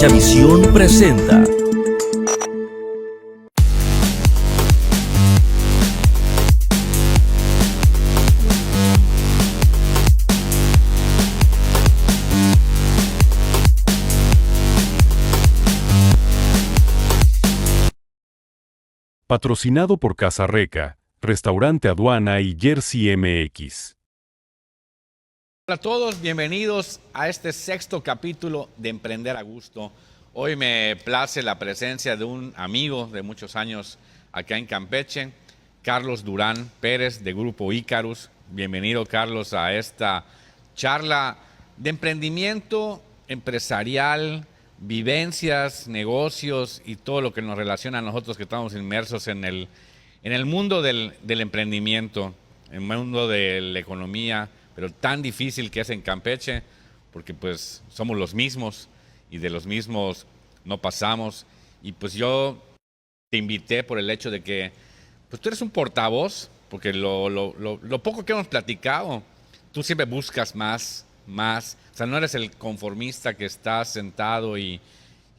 Bechavisión presenta Patrocinado por Casa Reca, Restaurante Aduana y Jersey MX. Hola a todos, bienvenidos a este sexto capítulo de Emprender a Gusto. Hoy me place la presencia de un amigo de muchos años acá en Campeche, Carlos Durán Pérez de Grupo Icarus. Bienvenido, Carlos, a esta charla de emprendimiento empresarial, vivencias, negocios y todo lo que nos relaciona a nosotros que estamos inmersos en el mundo del emprendimiento, en el mundo de la economía, pero tan difícil que es en Campeche, porque pues somos los mismos y de los mismos no pasamos. Y pues yo te invité por el hecho de que pues tú eres un portavoz, porque lo poco que hemos platicado, tú siempre buscas más. O sea, no eres el conformista que está sentado y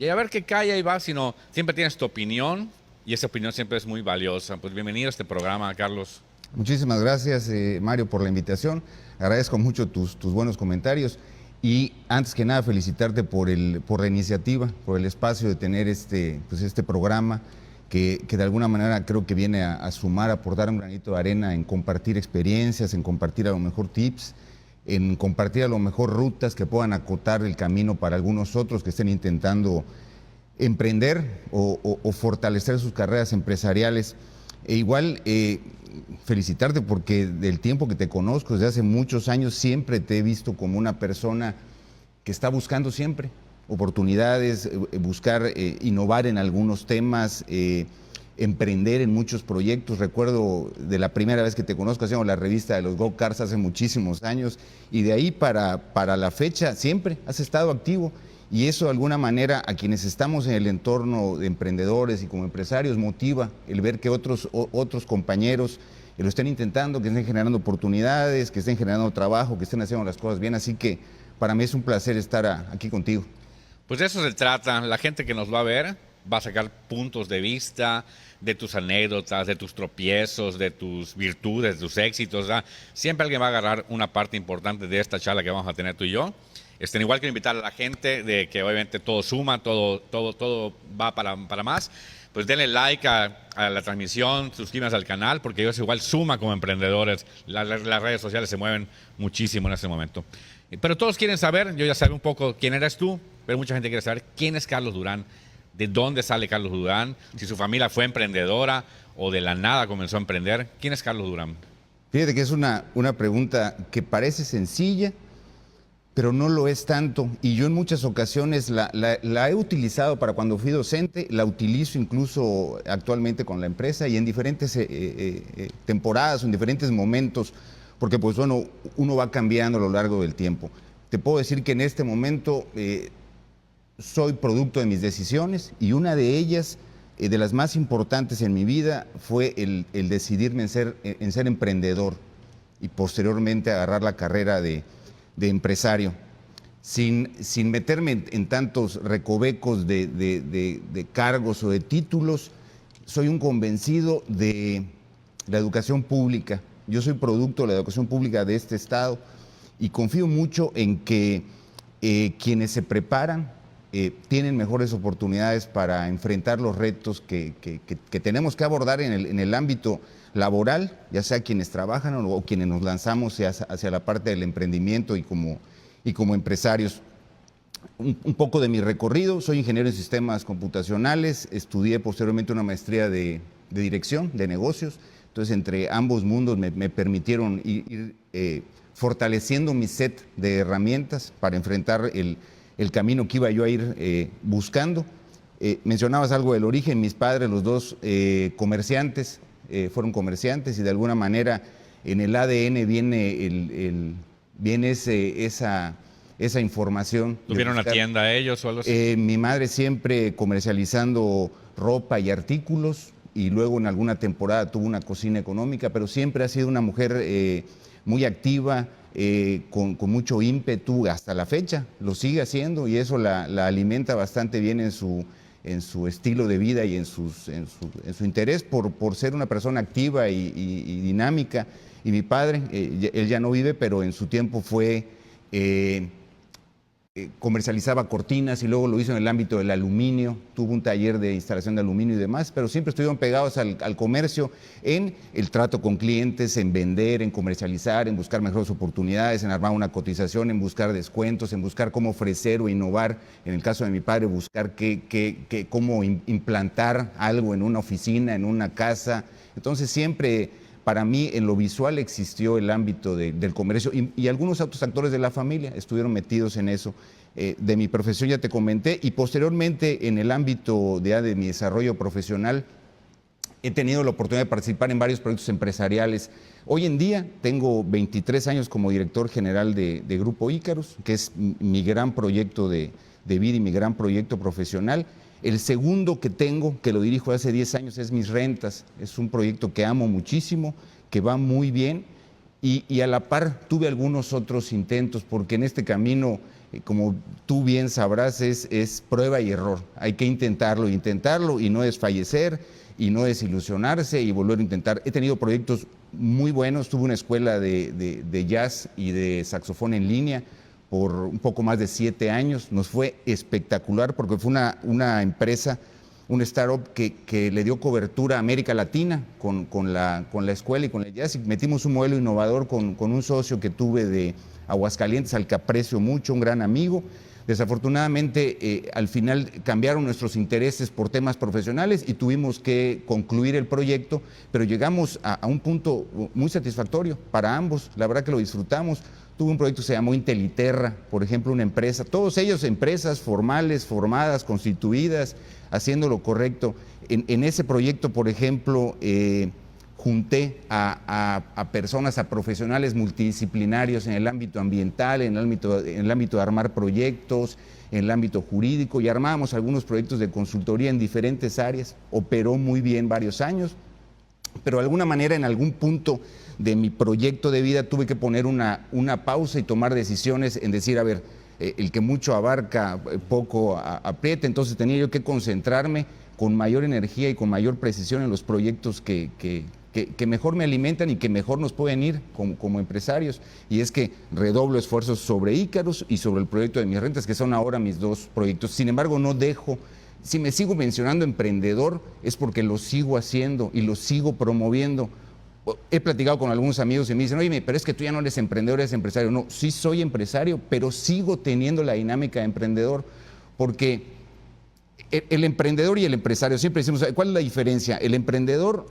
a ver qué cae y va, sino siempre tienes tu opinión y esa opinión siempre es muy valiosa. Pues bienvenido a este programa, Carlos. Muchísimas gracias, Mario, por la invitación. Agradezco mucho tus buenos comentarios y antes que nada felicitarte por la iniciativa, por el espacio de tener este programa que de alguna manera creo que viene a sumar, a aportar un granito de arena en compartir experiencias, en compartir a lo mejor tips, en compartir a lo mejor rutas que puedan acotar el camino para algunos otros que estén intentando emprender o fortalecer sus carreras empresariales. E igual felicitarte porque del tiempo que te conozco, desde hace muchos años, siempre te he visto como una persona que está buscando siempre oportunidades, buscar innovar en algunos temas, emprender en muchos proyectos. Recuerdo de la primera vez que te conozco, hacíamos la revista de los go-karts hace muchísimos años y de ahí para la fecha siempre has estado activo. Y eso de alguna manera a quienes estamos en el entorno de emprendedores y como empresarios motiva el ver que otros compañeros lo estén intentando, que estén generando oportunidades, que estén generando trabajo, que estén haciendo las cosas bien. Así que para mí es un placer estar aquí contigo. Pues de eso se trata. La gente que nos va a ver va a sacar puntos de vista de tus anécdotas, de tus tropiezos, de tus virtudes, de tus éxitos. Siempre alguien va a agarrar una parte importante de esta charla que vamos a tener tú y yo. Igual quiero invitar a la gente de que obviamente todo suma, todo va para más. Pues denle like a la transmisión, suscríbanse al canal, porque eso igual suma como emprendedores. Las redes sociales se mueven muchísimo en este momento. Pero todos quieren saber, yo ya sé un poco quién eres tú, pero mucha gente quiere saber quién es Carlos Durán, de dónde sale Carlos Durán, si su familia fue emprendedora o de la nada comenzó a emprender. ¿Quién es Carlos Durán? Fíjate que es una pregunta que parece sencilla, pero no lo es tanto, y yo en muchas ocasiones la he utilizado para cuando fui docente, la utilizo incluso actualmente con la empresa y en diferentes temporadas, en diferentes momentos, porque pues bueno, uno va cambiando a lo largo del tiempo. Te puedo decir que en este momento soy producto de mis decisiones y una de ellas, de las más importantes en mi vida, fue el decidirme en ser emprendedor y posteriormente agarrar la carrera de empresario, sin meterme en tantos recovecos de cargos o de títulos. Soy un convencido de la educación pública. Yo soy producto de la educación pública de este estado y confío mucho en que quienes se preparan tienen mejores oportunidades para enfrentar los retos que tenemos que abordar en el ámbito laboral, ya sea quienes trabajan o quienes nos lanzamos hacia la parte del emprendimiento y como empresarios. Un poco de mi recorrido: soy ingeniero en sistemas computacionales, estudié posteriormente una maestría de dirección de negocios, entonces entre ambos mundos me permitieron ir fortaleciendo mi set de herramientas para enfrentar el camino que iba yo a ir buscando. Mencionabas algo del origen. Mis padres, los dos comerciantes, fueron comerciantes y de alguna manera en el ADN viene esa información. ¿Tuvieron una tienda ellos o algo así? Mi madre siempre comercializando ropa y artículos y luego en alguna temporada tuvo una cocina económica, pero siempre ha sido una mujer muy activa, con mucho ímpetu hasta la fecha, lo sigue haciendo y eso la alimenta bastante bien en su estilo de vida y en su interés por ser una persona activa y dinámica. Y mi padre, él ya no vive, pero en su tiempo fue... comercializaba cortinas y luego lo hizo en el ámbito del aluminio, tuvo un taller de instalación de aluminio y demás, pero siempre estuvieron pegados al comercio, en el trato con clientes, en vender, en comercializar, en buscar mejores oportunidades, en armar una cotización, en buscar descuentos, en buscar cómo ofrecer o innovar. En el caso de mi padre, buscar cómo implantar algo en una oficina, en una casa. Entonces siempre... Para mí, en lo visual existió el ámbito del comercio y algunos otros actores de la familia estuvieron metidos en eso. De mi profesión ya te comenté, y posteriormente en el ámbito de mi desarrollo profesional he tenido la oportunidad de participar en varios proyectos empresariales. Hoy en día tengo 23 años como director general de Grupo Ícaros, que es mi gran proyecto de vida y mi gran proyecto profesional. El segundo que tengo, que lo dirijo hace 10 años, es Mis Rentas. Es un proyecto que amo muchísimo, que va muy bien y a la par tuve algunos otros intentos, porque en este camino, como tú bien sabrás, es prueba y error. Hay que intentarlo y no desfallecer y no desilusionarse y volver a intentar. He tenido proyectos muy buenos, tuve una escuela de jazz y de saxofón en línea por un poco más de 7 años. Nos fue espectacular porque fue una empresa, una startup que le dio cobertura a América Latina con la escuela y con el jazz. Y metimos un modelo innovador con un socio que tuve de Aguascalientes, al que aprecio mucho, un gran amigo. Desafortunadamente, al final cambiaron nuestros intereses por temas profesionales y tuvimos que concluir el proyecto, pero llegamos a un punto muy satisfactorio para ambos. La verdad que lo disfrutamos. Tuve un proyecto que se llamó Inteliterra, por ejemplo, una empresa, todos ellos empresas formales, formadas, constituidas, haciendo lo correcto. En ese proyecto, por ejemplo, junté a personas, a profesionales multidisciplinarios en el ámbito ambiental, en el ámbito de armar proyectos, en el ámbito jurídico, y armábamos algunos proyectos de consultoría en diferentes áreas. Operó muy bien varios años, pero de alguna manera en algún punto de mi proyecto de vida tuve que poner una pausa y tomar decisiones en decir, a ver, el que mucho abarca, poco aprieta. Entonces tenía yo que concentrarme con mayor energía y con mayor precisión en los proyectos que mejor me alimentan y que mejor nos pueden ir como empresarios. Y es que redoblo esfuerzos sobre Ícaros y sobre el proyecto de Mis Rentas, que son ahora mis dos proyectos. Sin embargo, no dejo... Si me sigo mencionando emprendedor, es porque lo sigo haciendo y lo sigo promoviendo. He platicado con algunos amigos y me dicen, oye, pero es que tú ya no eres emprendedor, eres empresario. No, sí soy empresario, pero sigo teniendo la dinámica de emprendedor, porque el emprendedor y el empresario, siempre decimos, ¿cuál es la diferencia? El emprendedor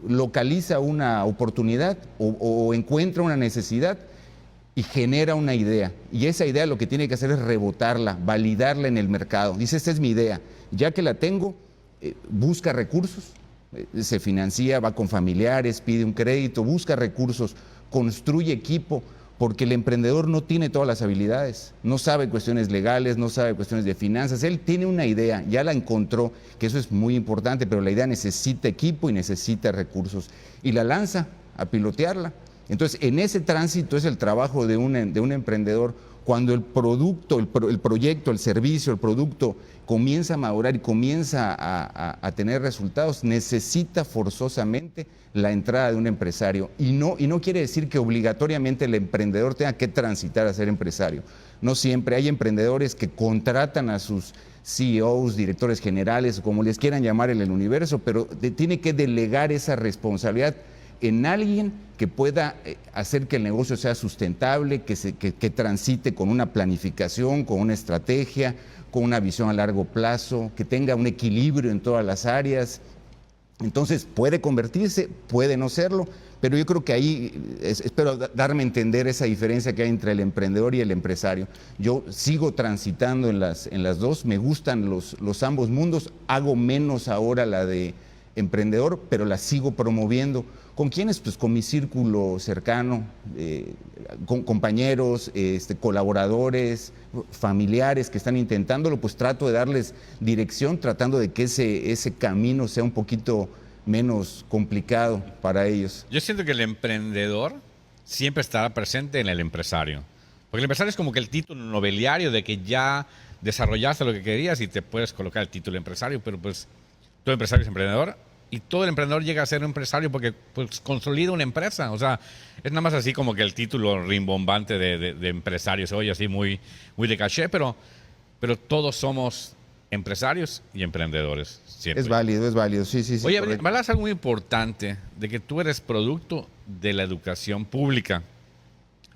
localiza una oportunidad o encuentra una necesidad y genera una idea. Y esa idea lo que tiene que hacer es rebotarla, validarla en el mercado. Dice, esta es mi idea. Ya que la tengo, busca recursos, se financia, va con familiares, pide un crédito, busca recursos, construye equipo, porque el emprendedor no tiene todas las habilidades, no sabe cuestiones legales, no sabe cuestiones de finanzas. Él tiene una idea, ya la encontró, que eso es muy importante, pero la idea necesita equipo y necesita recursos. Y la lanza a pilotearla. Entonces, en ese tránsito es el trabajo de un emprendedor. Cuando el producto, el proyecto, el servicio, el producto comienza a madurar y comienza a tener resultados, necesita forzosamente la entrada de un empresario. Y no quiere decir que obligatoriamente el emprendedor tenga que transitar a ser empresario. No siempre. Hay emprendedores que contratan a sus CEOs, directores generales, o como les quieran llamar en el universo, pero tiene que delegar esa responsabilidad en alguien que pueda hacer que el negocio sea sustentable, que transite con una planificación, con una estrategia, con una visión a largo plazo, que tenga un equilibrio en todas las áreas. Entonces puede convertirse, puede no serlo, pero yo creo que ahí, espero darme a entender esa diferencia que hay entre el emprendedor y el empresario. Yo sigo transitando en las dos, me gustan los ambos mundos, hago menos ahora la de emprendedor, pero la sigo promoviendo. ¿Con quiénes? Pues con mi círculo cercano, con compañeros, colaboradores, familiares que están intentándolo, pues trato de darles dirección, tratando de que ese camino sea un poquito menos complicado para ellos. Yo siento que el emprendedor siempre estará presente en el empresario. Porque el empresario es como que el título nobiliario de que ya desarrollaste lo que querías y te puedes colocar el título de empresario, pero pues todo empresario es emprendedor y todo el emprendedor llega a ser un empresario porque pues consolida una empresa. O sea, es nada más así como que el título rimbombante de empresario se oye así muy de caché, pero todos somos empresarios y emprendedores. Siempre. Es válido, sí. Oye, Correcto. me hablas algo muy importante de que tú eres producto de la educación pública.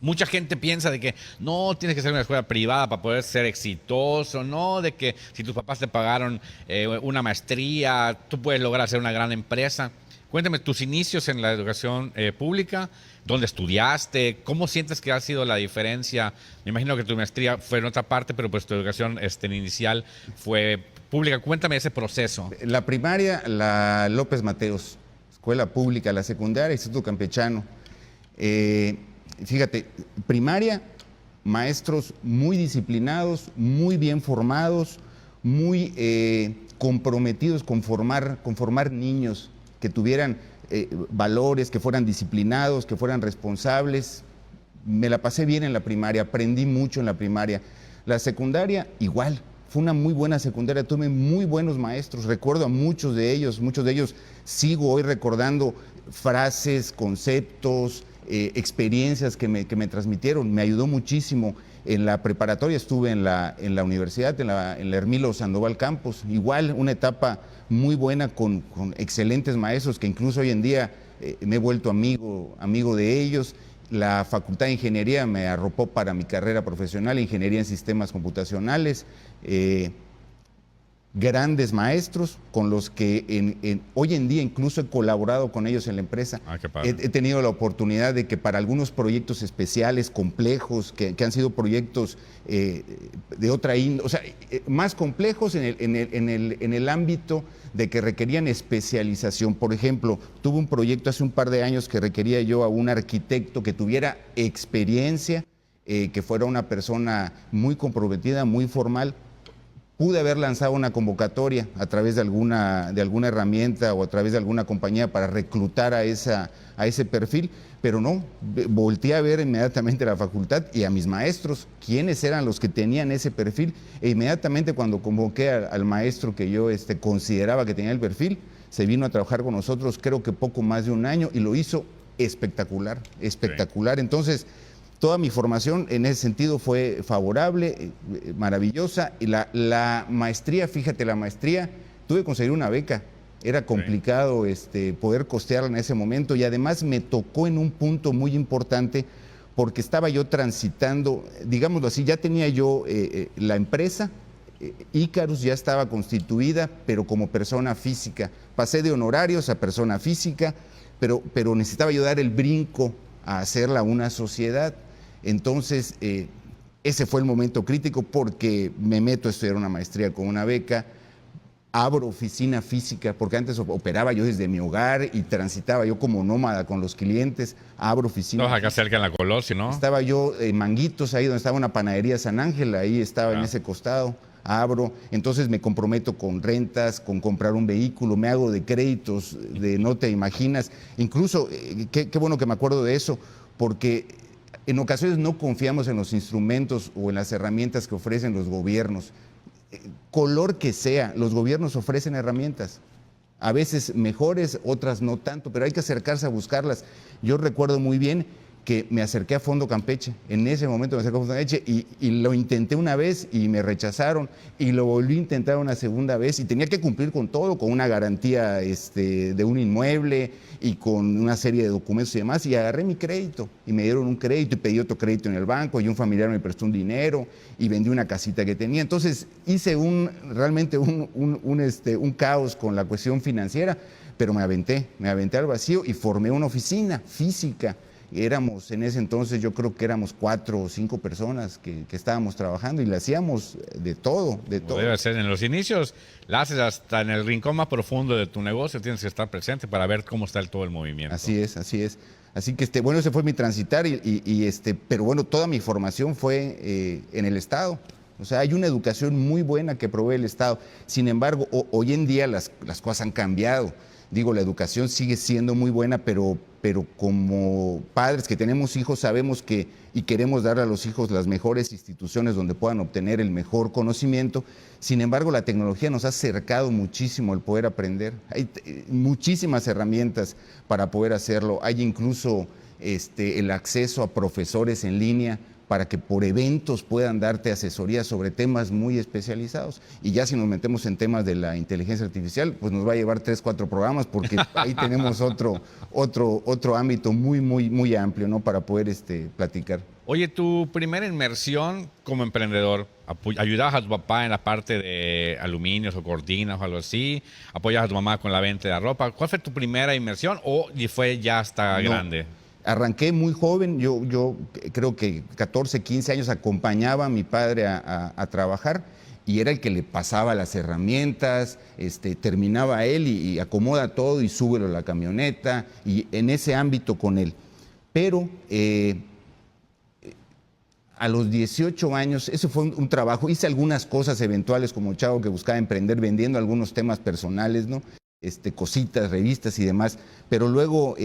Mucha gente piensa de que no tienes que ser una escuela privada para poder ser exitoso, no de que si tus papás te pagaron una maestría, tú puedes lograr hacer una gran empresa. Cuéntame tus inicios en la educación pública, dónde estudiaste, cómo sientes que ha sido la diferencia. Me imagino que tu maestría fue en otra parte, pero pues tu educación inicial fue pública. Cuéntame ese proceso. La primaria, la López Mateos, escuela pública, la secundaria, Instituto Campechano. Fíjate, primaria, maestros muy disciplinados, muy bien formados, muy comprometidos con formar niños que tuvieran valores, que fueran disciplinados, que fueran responsables. Me la pasé bien en la primaria, aprendí mucho en la primaria. La secundaria, igual. Fue una muy buena secundaria, tuve muy buenos maestros, recuerdo a muchos de ellos sigo hoy recordando frases, conceptos, experiencias que me transmitieron. Me ayudó muchísimo. En la preparatoria estuve en la universidad, en la Hermilo Sandoval Campos, igual una etapa muy buena con excelentes maestros que incluso hoy en día me he vuelto amigo de ellos. La Facultad de Ingeniería me arropó para mi carrera profesional, Ingeniería en Sistemas Computacionales. Grandes maestros con los que hoy en día incluso he colaborado con ellos en la empresa. Qué padre. He tenido la oportunidad de que para algunos proyectos especiales, complejos, que han sido proyectos de otra índole, o sea, más complejos en el ámbito de que requerían especialización. Por ejemplo, tuve un proyecto hace un par de años que requería yo a un arquitecto que tuviera experiencia, que fuera una persona muy comprometida, muy formal. Pude haber lanzado una convocatoria a través de alguna herramienta o a través de alguna compañía para reclutar a ese perfil, pero no, volteé a ver inmediatamente a la facultad y a mis maestros, quiénes eran los que tenían ese perfil, e inmediatamente cuando convoqué al maestro que yo consideraba que tenía el perfil, se vino a trabajar con nosotros, creo que poco más de un año, y lo hizo espectacular. Entonces, toda mi formación en ese sentido fue favorable, maravillosa. Y la maestría, fíjate, tuve que conseguir una beca. Era complicado poder costearla en ese momento y además me tocó en un punto muy importante porque estaba yo transitando, digámoslo así, ya tenía yo la empresa, Icarus ya estaba constituida, pero como persona física. Pasé de honorarios a persona física, pero necesitaba yo dar el brinco a hacerla una sociedad. Entonces, ese fue el momento crítico porque me meto a estudiar una maestría con una beca, abro oficina física, porque antes operaba yo desde mi hogar y transitaba yo como nómada con los clientes, abro oficina. Estabas acá cerca en la Colosio, ¿no? Estaba yo en Manguitos, ahí donde estaba una panadería San Ángel, ahí estaba en ese costado, abro, entonces me comprometo con rentas, con comprar un vehículo, me hago de créditos, no te imaginas. Incluso, qué bueno que me acuerdo de eso, porque en ocasiones no confiamos en los instrumentos o en las herramientas que ofrecen los gobiernos. Color que sea, los gobiernos ofrecen herramientas, a veces mejores, otras no tanto, pero hay que acercarse a buscarlas. Yo recuerdo muy bien que me acerqué a Fondo Campeche, en ese momento me acerqué a Fondo Campeche y lo intenté una vez y me rechazaron y lo volví a intentar una segunda vez y tenía que cumplir con todo, con una garantía de un inmueble y con una serie de documentos y demás, y agarré mi crédito y me dieron un crédito y pedí otro crédito en el banco y un familiar me prestó un dinero y vendí una casita que tenía. Entonces hice realmente un caos con la cuestión financiera, pero me aventé al vacío y formé una oficina física. Éramos en ese entonces, yo creo que éramos 4 o 5 personas que estábamos trabajando y le hacíamos de todo. Debe ser, en los inicios, la haces hasta en el rincón más profundo de tu negocio, tienes que estar presente para ver cómo está todo el movimiento. Así es. Así que bueno, ese fue mi transitar, pero bueno, toda mi formación fue en el Estado. O sea, hay una educación muy buena que provee el Estado. Sin embargo, hoy en día las cosas han cambiado. Digo, la educación sigue siendo muy buena, pero como padres que tenemos hijos sabemos que y queremos dar a los hijos las mejores instituciones donde puedan obtener el mejor conocimiento. Sin embargo, la tecnología nos ha acercado muchísimo el poder aprender. Hay muchísimas herramientas para poder hacerlo. Hay incluso el acceso a profesores en línea para que por eventos puedan darte asesoría sobre temas muy especializados. Y ya si nos metemos en temas de la inteligencia artificial, pues nos va a llevar 3, 4 programas, porque ahí tenemos otro ámbito muy amplio, ¿no?, para poder platicar. Oye, tu primera inmersión como emprendedor, ¿ayudabas a tu papá en la parte de aluminios o cortinas o algo así? ¿Apoyabas a tu mamá con la venta de la ropa? ¿Cuál fue tu primera inmersión o fue ya hasta grande? Arranqué muy joven, yo creo que 14, 15 años acompañaba a mi padre a trabajar y era el que le pasaba las herramientas, terminaba él y acomoda todo y súbelo a la camioneta, y en ese ámbito con él. Pero a los 18 años, eso fue un trabajo, hice algunas cosas eventuales como chavo que buscaba emprender vendiendo algunos temas personales, ¿no? Cositas, revistas y demás, pero luego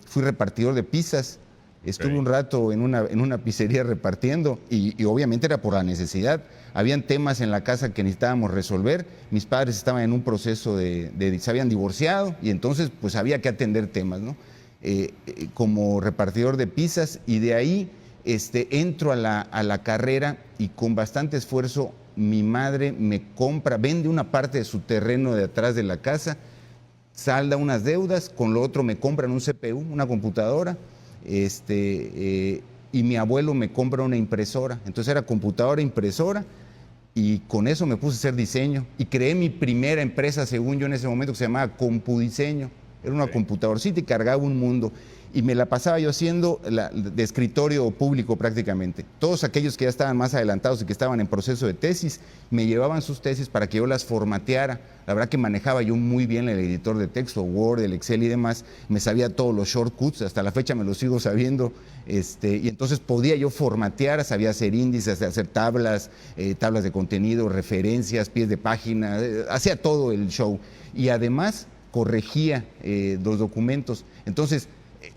fui repartidor de pizzas. Estuve un rato en una pizzería repartiendo y obviamente era por la necesidad. Habían temas en la casa que necesitábamos resolver. Mis padres estaban en un proceso se habían divorciado y entonces pues había que atender temas, ¿no? Como repartidor de pizzas, y de ahí entro a la carrera y con bastante esfuerzo mi madre me vende una parte de su terreno de atrás de la casa, salda unas deudas, con lo otro me compran un CPU, una computadora, y mi abuelo me compra una impresora. Entonces era computadora, impresora, y con eso me puse a hacer diseño y creé mi primera empresa, según yo en ese momento, que se llamaba Compudiseño. Era una computadorcita y cargaba un mundo. Y me la pasaba yo haciendo de escritorio público prácticamente. Todos aquellos que ya estaban más adelantados y que estaban en proceso de tesis, me llevaban sus tesis para que yo las formateara. La verdad que manejaba yo muy bien el editor de texto, Word, el Excel y demás. Me sabía todos los shortcuts, hasta la fecha me los sigo sabiendo. Y entonces podía yo formatear, sabía hacer índices, hacer tablas de contenido, referencias, pies de página, hacía todo el show. Y además corregía los documentos. Entonces,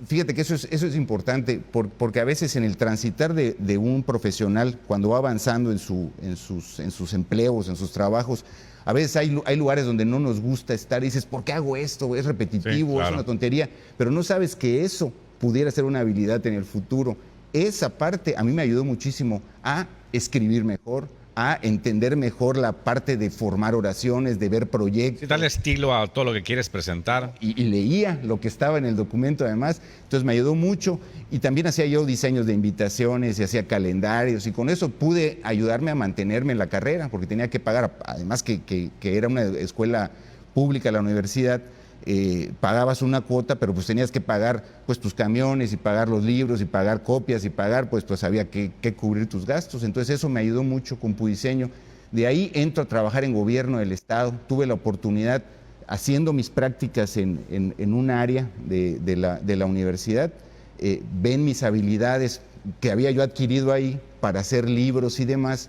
fíjate que eso es importante, porque a veces en el transitar de un profesional, cuando va avanzando en sus empleos, en sus trabajos, a veces hay lugares donde no nos gusta estar y dices, ¿por qué hago esto? Es repetitivo, sí, claro, es una tontería, pero no sabes que eso pudiera ser una habilidad en el futuro. Esa parte a mí me ayudó muchísimo a escribir mejor, a entender mejor la parte de formar oraciones, de ver proyectos. Sí, darle estilo a todo lo que quieres presentar. Y leía lo que estaba en el documento además, entonces me ayudó mucho. Y también hacía yo diseños de invitaciones y hacía calendarios, y con eso pude ayudarme a mantenerme en la carrera, porque tenía que pagar, además que era una escuela pública, la universidad. Pagabas una cuota, pero pues tenías que pagar pues tus camiones y pagar los libros y pagar copias y pagar, pues había que cubrir tus gastos. Entonces eso me ayudó mucho con Pudiseño. De ahí entro a trabajar en gobierno del estado. Tuve la oportunidad, haciendo mis prácticas en un área de la universidad, ven mis habilidades que había yo adquirido ahí para hacer libros y demás.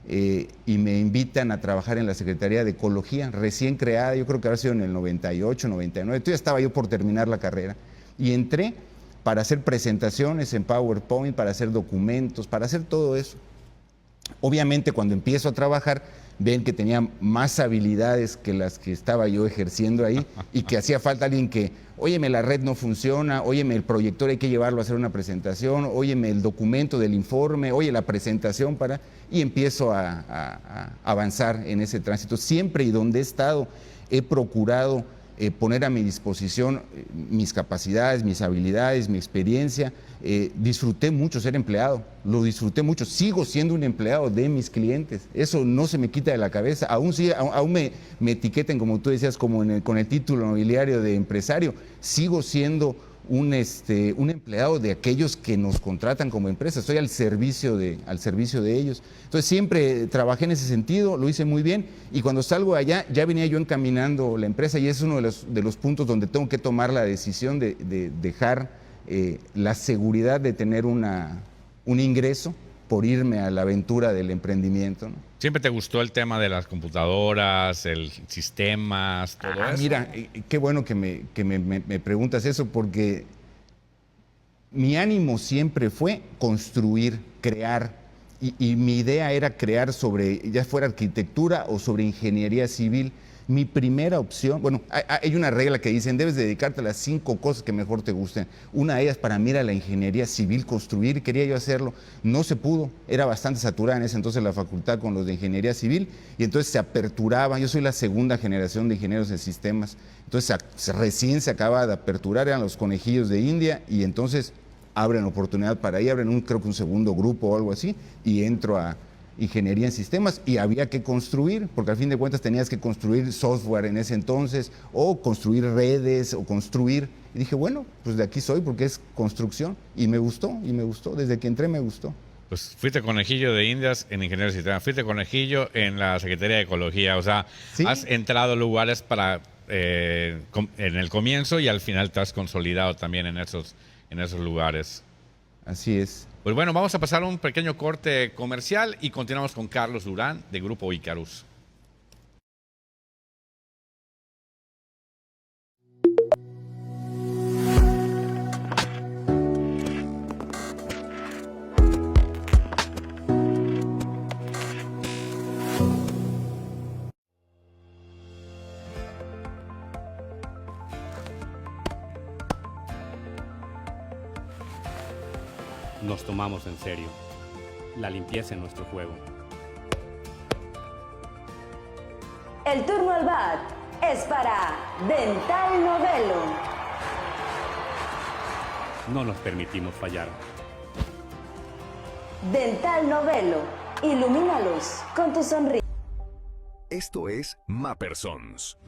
Y me invitan a trabajar en la Secretaría de Ecología, recién creada, yo creo que había sido en el 98, 99, entonces ya estaba yo por terminar la carrera. Y entré para hacer presentaciones en PowerPoint, para hacer documentos, para hacer todo eso. Obviamente cuando empiezo a trabajar, ven que tenía más habilidades que las que estaba yo ejerciendo ahí y que hacía falta alguien que, óyeme, la red no funciona, óyeme, el proyector hay que llevarlo a hacer una presentación, óyeme, el documento del informe, oye, la presentación y empiezo a avanzar en ese tránsito. Siempre y donde he estado he procurado poner a mi disposición mis capacidades, mis habilidades, mi experiencia. Disfruté mucho ser empleado, lo disfruté mucho, sigo siendo un empleado de mis clientes, eso no se me quita de la cabeza, aún me etiqueten, como tú decías, como con el título nobiliario de empresario, sigo siendo un empleado de aquellos que nos contratan como empresa, estoy al servicio de ellos. Entonces siempre trabajé en ese sentido, lo hice muy bien, y cuando salgo allá ya venía yo encaminando la empresa, y es uno de los puntos donde tengo que tomar la decisión de dejar la seguridad de tener un ingreso por irme a la aventura del emprendimiento, ¿no? ¿Siempre te gustó el tema de las computadoras, el sistemas, todo eso? Mira, qué bueno que me preguntas eso, porque mi ánimo siempre fue construir, crear, y mi idea era crear sobre, ya fuera arquitectura o sobre ingeniería civil. Mi primera opción, bueno, hay una regla que dicen, debes dedicarte a las 5 cosas que mejor te gusten. Una de ellas para mí era la ingeniería civil, construir, y quería yo hacerlo. No se pudo, era bastante saturada en ese entonces la facultad con los de ingeniería civil, y entonces se aperturaba. Yo soy la segunda generación de ingenieros de sistemas, entonces recién se acaba de aperturar, eran los conejillos de India, y entonces abren oportunidad para ahí, creo que un segundo grupo o algo así, y entro a ingeniería en sistemas, y había que construir, porque al fin de cuentas tenías que construir software en ese entonces, o construir redes, o construir, y dije, bueno, pues de aquí soy, porque es construcción, y me gustó, desde que entré me gustó. Pues fuiste conejillo de Indias en ingeniería de sistemas, fuiste conejillo en la Secretaría de Ecología, o sea, ¿Sí? Has entrado a lugares en el comienzo y al final te has consolidado también en esos lugares. Así es. Pues bueno, vamos a pasar a un pequeño corte comercial y continuamos con Carlos Durán de Grupo Icarus. Nos tomamos en serio la limpieza en nuestro juego. El turno al bat es para Dental Novelo. No nos permitimos fallar. Dental Novelo, ilumínalos con tu sonrisa. Esto es Mappersons.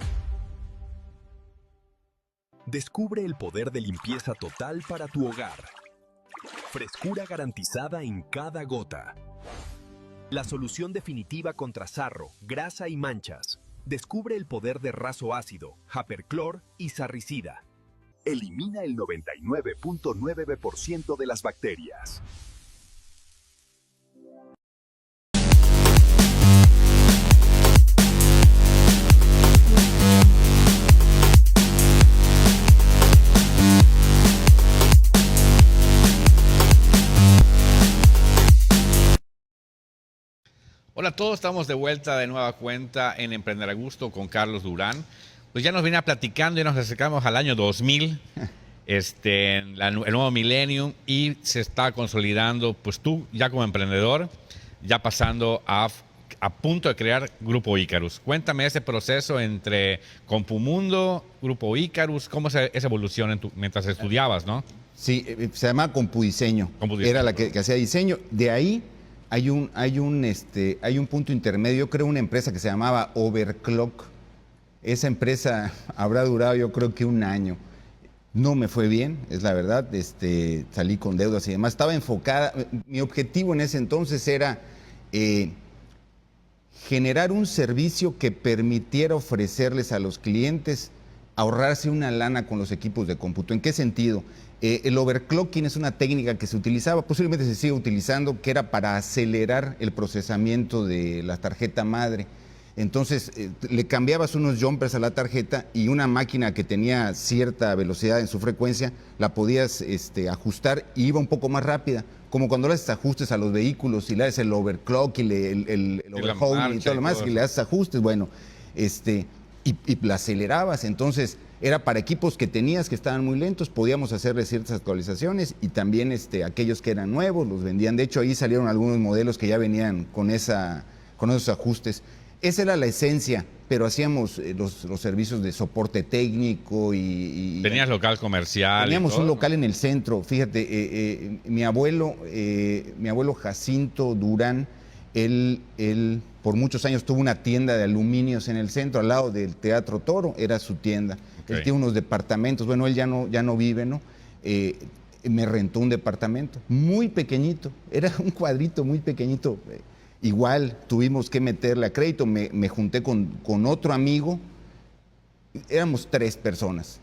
Descubre el poder de limpieza total para tu hogar. Frescura garantizada en cada gota. La solución definitiva contra sarro, grasa y manchas. Descubre el poder de raso ácido, Haperclor y sarricida. Elimina el 99.9% de las bacterias. Hola a todos, estamos de vuelta de nueva cuenta en Emprender a Gusto con Carlos Durán. Pues ya nos venía platicando y nos acercamos al año 2000, el nuevo milenio, y se está consolidando, pues tú ya como emprendedor, ya pasando a punto de crear Grupo Icarus. Cuéntame ese proceso entre Compumundo, Grupo Icarus, cómo es esa evolución mientras estudiabas, ¿no? Sí, se llama Compudiseño. Compudiseño. Era la que hacía diseño. De ahí hay un punto intermedio. Yo creo una empresa que se llamaba Overclock. Esa empresa habrá durado yo creo que un año. No me fue bien, es la verdad. Salí con deudas y demás. Estaba enfocada. Mi objetivo en ese entonces era generar un servicio que permitiera ofrecerles a los clientes ahorrarse una lana con los equipos de cómputo. ¿En qué sentido? El overclocking es una técnica que se utilizaba, posiblemente se sigue utilizando, que era para acelerar el procesamiento de la tarjeta madre. Entonces, le cambiabas unos jumpers a la tarjeta y una máquina que tenía cierta velocidad en su frecuencia, la podías ajustar y iba un poco más rápida. Como cuando le haces ajustes a los vehículos y le haces el overclock y el overhauling y todo lo demás, y le haces ajustes, bueno, y la acelerabas. Entonces, era para equipos que tenías que estaban muy lentos, podíamos hacerle ciertas actualizaciones, y también aquellos que eran nuevos los vendían. De hecho, ahí salieron algunos modelos que ya venían con esos ajustes. Esa era la esencia, pero hacíamos los servicios de soporte técnico y ¿Tenías local comercial? Teníamos un local en el centro. Fíjate, mi abuelo Jacinto Durán, él por muchos años tuvo una tienda de aluminios en el centro, al lado del Teatro Toro, era su tienda. Okay. Él tiene unos departamentos, bueno, él ya no vive, ¿no? Me rentó un departamento muy pequeñito, era un cuadrito muy pequeñito. Igual tuvimos que meterle a crédito, me junté con otro amigo, éramos tres personas,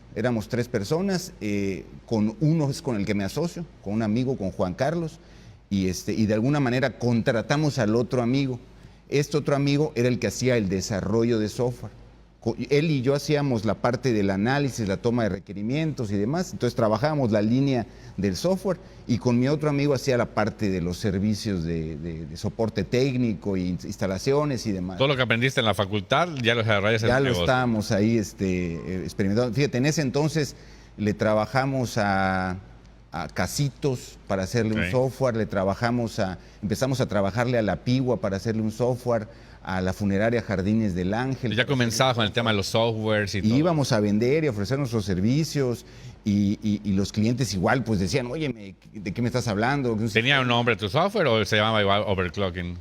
con uno es con el que me asocio, con un amigo, con Juan Carlos, y de alguna manera contratamos al otro amigo. Este otro amigo era el que hacía el desarrollo de software. Él y yo hacíamos la parte del análisis, la toma de requerimientos y demás. Entonces trabajábamos la línea del software y con mi otro amigo hacía la parte de los servicios de soporte técnico, instalaciones y demás. Todo lo que aprendiste en la facultad ya lo desarrollas en el Ya lo negocio. estábamos ahí experimentando. Fíjate, en ese entonces le trabajamos a Casitos para hacerle un software, empezamos a trabajarle a la Pigua para hacerle un software, a la funeraria Jardines del Ángel. Ya comenzaba con el tema de los softwares y todo. Íbamos a vender y a ofrecer nuestros servicios y los clientes igual pues decían, oye, ¿de qué me estás hablando? ¿Tenía un nombre tu software o se llamaba igual Overclocking?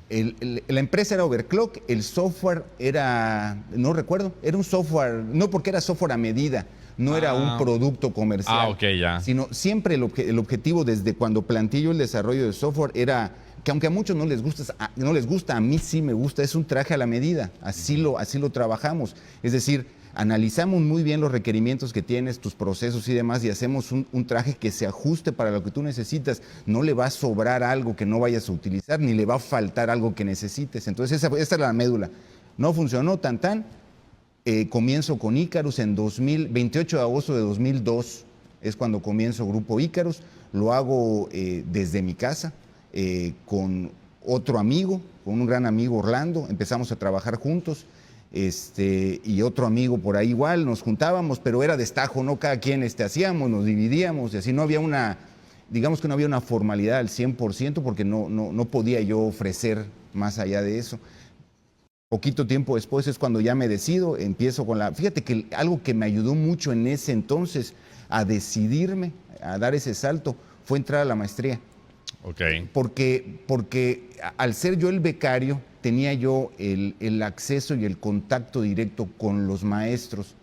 La empresa era Overclock, el software era, no recuerdo, era un software, no porque era software a medida, no era un producto comercial. Ok, ya. Sino siempre el objetivo desde cuando planteé yo el desarrollo de software era que aunque a muchos no les gusta, a mí sí me gusta, es un traje a la medida, así lo trabajamos. Es decir, analizamos muy bien los requerimientos que tienes, tus procesos y demás, y hacemos un traje que se ajuste para lo que tú necesitas. No le va a sobrar algo que no vayas a utilizar, ni le va a faltar algo que necesites. Entonces esa es la médula. No funcionó comienzo con Icarus en 28 de agosto de 2002, es cuando comienzo Grupo Icarus. Lo hago desde mi casa, con otro amigo, con un gran amigo Orlando, empezamos a trabajar juntos, y otro amigo por ahí igual, nos juntábamos, pero era destajo, ¿no? Cada quien hacíamos, nos dividíamos, y así no había digamos que no había una formalidad al 100%, porque no podía yo ofrecer más allá de eso. Poquito tiempo después es cuando ya me decido, empiezo fíjate que algo que me ayudó mucho en ese entonces a decidirme, a dar ese salto, fue entrar a la maestría. Okay. Porque al ser yo el becario, tenía yo el acceso y el contacto directo con los maestros.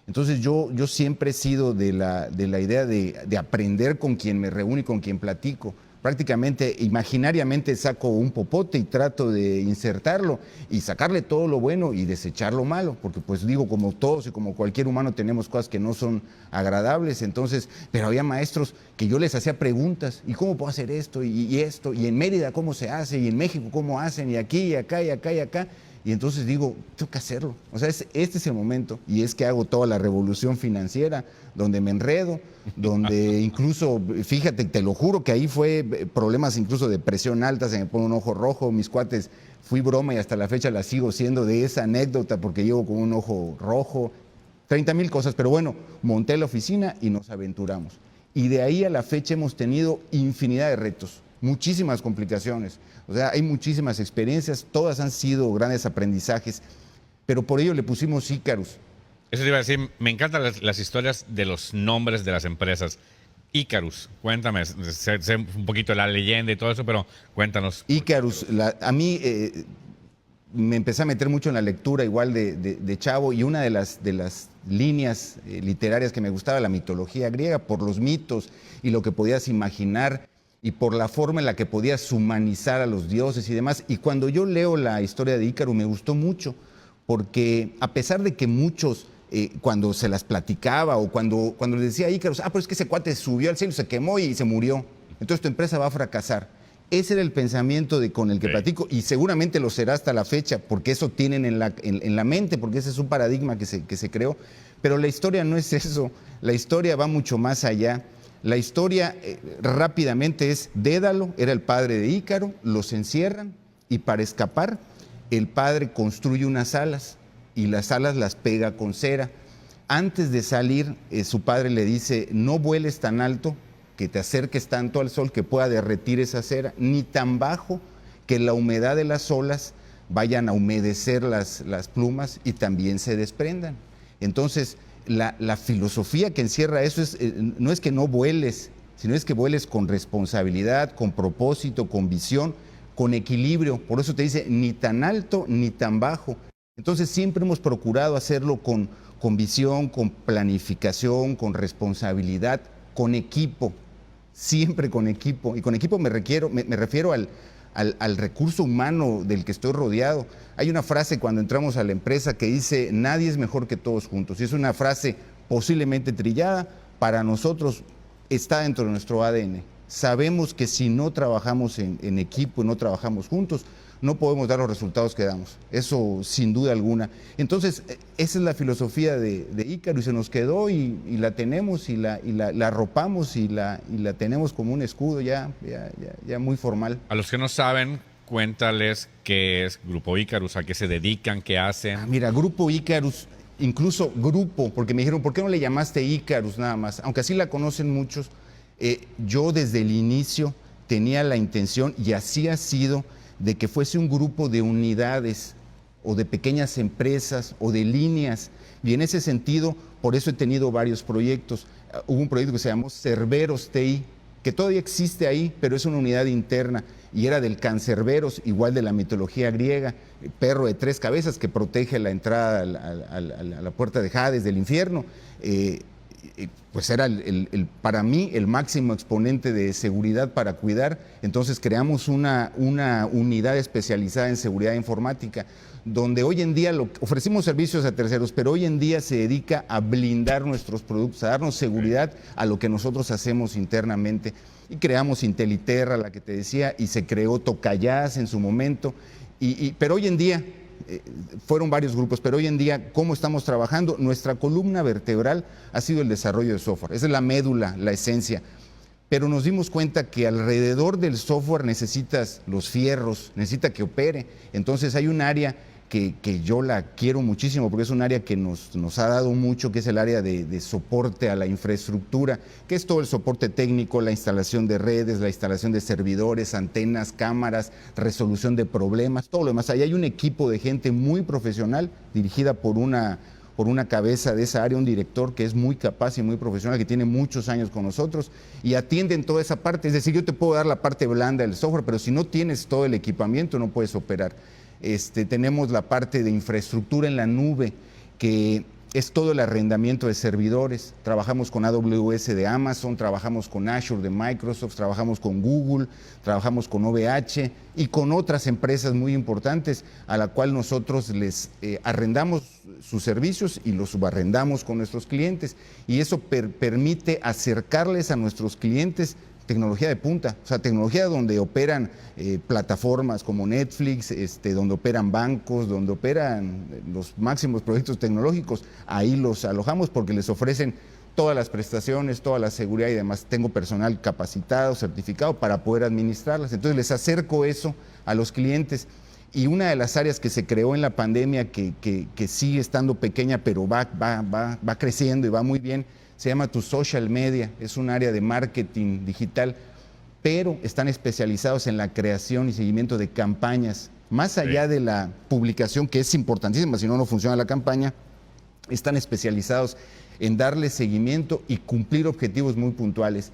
Entonces yo siempre he sido de la idea de aprender con quien me reúno y con quien platico. Prácticamente, imaginariamente saco un popote y trato de insertarlo y sacarle todo lo bueno y desechar lo malo, porque pues digo, como todos y como cualquier humano tenemos cosas que no son agradables. Entonces, pero había maestros que yo les hacía preguntas, ¿y cómo puedo hacer esto y esto? Y en Mérida, ¿cómo se hace? Y en México, ¿cómo hacen? Y aquí, y acá, y acá, y acá. Y entonces digo, tengo que hacerlo. O sea, este es el momento. Y es que hago toda la revolución financiera, donde me enredo, donde incluso, fíjate, te lo juro que ahí fue problemas incluso de presión alta, se me pone un ojo rojo, mis cuates, fui broma y hasta la fecha la sigo siendo de esa anécdota porque llevo con un ojo rojo, 30,000 cosas, pero bueno, monté la oficina y nos aventuramos. Y de ahí a la fecha hemos tenido infinidad de retos, muchísimas complicaciones. O sea, hay muchísimas experiencias, todas han sido grandes aprendizajes, pero por ello le pusimos Icarus. Eso te iba a decir, me encantan las historias de los nombres de las empresas. Icarus, cuéntame, sé un poquito de la leyenda y todo eso, pero cuéntanos. Icarus, a mí me empecé a meter mucho en la lectura igual de chavo, y una de las líneas literarias que me gustaba, la mitología griega, por los mitos y lo que podías imaginar, y por la forma en la que podías humanizar a los dioses y demás. Y cuando yo leo la historia de Ícaro me gustó mucho, porque a pesar de que muchos, cuando se las platicaba o cuando les decía a Ícaro, pero es que ese cuate subió al cielo, se quemó y se murió, entonces tu empresa va a fracasar. Ese era el pensamiento con el que platico, y seguramente lo será hasta la fecha, porque eso tienen en la mente, porque ese es un paradigma que se creó. Pero la historia no es eso, la historia va mucho más allá. La historia rápidamente es: Dédalo era el padre de Ícaro, los encierran y para escapar el padre construye unas alas y las alas las pega con cera. Antes de salir, su padre le dice: no vueles tan alto que te acerques tanto al sol que pueda derretir esa cera, ni tan bajo que la humedad de las olas vayan a humedecer las plumas y también se desprendan. Entonces, la filosofía que encierra eso no es que no vueles, sino es que vueles con responsabilidad, con propósito, con visión, con equilibrio. Por eso te dice, ni tan alto ni tan bajo. Entonces siempre hemos procurado hacerlo con visión, con planificación, con responsabilidad, con equipo, siempre con equipo. Y con equipo me refiero al recurso humano del que estoy rodeado. Hay una frase cuando entramos a la empresa que dice: nadie es mejor que todos juntos. Y es una frase posiblemente trillada, para nosotros está dentro de nuestro ADN. sabemos que si no trabajamos en equipo y no trabajamos juntos, no podemos dar los resultados que damos. Eso sin duda alguna. Entonces, esa es la filosofía de Ícaro y se nos quedó y la tenemos y la arropamos y la tenemos como un escudo ya muy formal. A los que no saben, cuéntales qué es Grupo Ícarus, a qué se dedican, qué hacen. Mira, Grupo Ícarus, incluso grupo, porque me dijeron, ¿por qué no le llamaste Ícarus nada más? Aunque así la conocen muchos, yo desde el inicio tenía la intención, y así ha sido, de que fuese un grupo de unidades o de pequeñas empresas o de líneas. Y en ese sentido, por eso he tenido varios proyectos. Hubo un proyecto que se llamó Cerberos TI, que todavía existe ahí, pero es una unidad interna, y era del Cancerberos, igual de la mitología griega, perro de 3 cabezas que protege la entrada a la puerta de Hades, del infierno. Pues era para mí el máximo exponente de seguridad para cuidar. Entonces creamos una unidad especializada en seguridad informática, donde hoy en día ofrecimos servicios a terceros, pero hoy en día se dedica a blindar nuestros productos, a darnos seguridad a lo que nosotros hacemos internamente. Y creamos Inteliterra, la que te decía, y se creó Tocayas en su momento, pero hoy en día fueron varios grupos, pero hoy en día, ¿cómo estamos trabajando? Nuestra columna vertebral ha sido el desarrollo de software. Esa es la médula, la esencia. Pero nos dimos cuenta que alrededor del software necesitas los fierros, necesita que opere. Entonces hay un área que yo la quiero muchísimo, porque es un área que nos ha dado mucho, que es el área de soporte a la infraestructura, que es todo el soporte técnico, la instalación de redes, la instalación de servidores, antenas, cámaras, resolución de problemas, todo lo demás. Ahí hay un equipo de gente muy profesional, dirigida por una cabeza de esa área, un director que es muy capaz y muy profesional, que tiene muchos años con nosotros, y atienden toda esa parte. Es decir, yo te puedo dar la parte blanda del software, pero si no tienes todo el equipamiento, no puedes operar. Tenemos la parte de infraestructura en la nube, que es todo el arrendamiento de servidores. Trabajamos con AWS de Amazon, trabajamos con Azure de Microsoft, trabajamos con Google, trabajamos con OVH y con otras empresas muy importantes a la cual nosotros les arrendamos sus servicios y los subarrendamos con nuestros clientes. Y eso permite acercarles a nuestros clientes tecnología de punta, o sea, tecnología donde operan plataformas como Netflix, donde operan bancos, donde operan los máximos proyectos tecnológicos. Ahí los alojamos porque les ofrecen todas las prestaciones, toda la seguridad y demás. Tengo personal capacitado, certificado para poder administrarlas. Entonces les acerco eso a los clientes. Y una de las áreas que se creó en la pandemia, que sigue estando pequeña, pero va creciendo y va muy bien, se llama Tu Social Media. Es un área de marketing digital, pero están especializados en la creación y seguimiento de campañas. Más allá de la publicación, que es importantísima, si no, no funciona la campaña, están especializados en darle seguimiento y cumplir objetivos muy puntuales.